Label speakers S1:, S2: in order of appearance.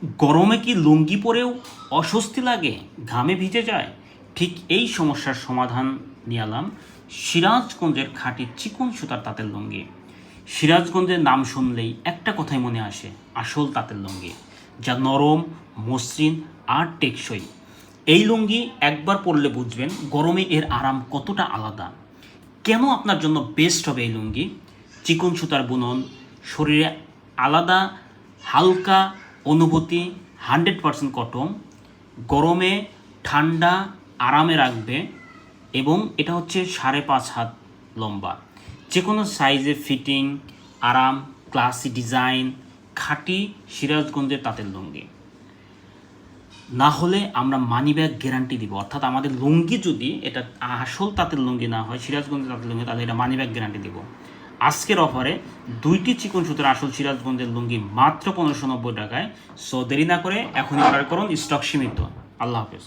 S1: গরমে কি লুঙ্গি পরেও অস্বস্তি লাগে, ঘামে ভিজে যায়? ঠিক এই সমস্যার সমাধান নিয়ে এলাম সিরাজগঞ্জের খাঁটি চিকন সুতার তাঁতের লুঙ্গি। সিরাজগঞ্জের নাম শুনলেই একটা কথাই মনে আসে, আসল তাঁতের লুঙ্গি, যা নরম, মসৃণ আর টেকসই। এই লুঙ্গি একবার পরলে বুঝবেন গরমে এর আরাম কতটা আলাদা। কেন আপনার জন্য বেস্ট হবে এই লুঙ্গি? চিকন সুতার বুনন, শরীরে আলাদা হালকা অনুভূতি, 100% কটন, গরমে ঠান্ডা আরামে রাখবে, এবং এটা হচ্ছে 5.5 হাত লম্বা। যে কোনো সাইজে ফিটিং, আরাম, ক্লাসি ডিজাইন, খাঁটি সিরাজগঞ্জের তাঁতের লুঙ্গি। না হলে আমরা মানি ব্যাগ গ্যারান্টি দিব, অর্থাৎ আমাদের লুঙ্গি যদি এটা আসল তাঁতের লুঙ্গি না হয়, সিরাজগঞ্জের তাঁতের লুঙ্গি, তাহলে এটা মানি ব্যাগ গ্যারান্টি দিব। আজকের অফারে 2টি চিকন সুতার আসল সিরাজগঞ্জের লুঙ্গি মাত্র 1590 টাকায়। সো দেরি না করে এখনই অর্ডার করুন, স্টক সীমিত। আল্লাহ হাফেজ।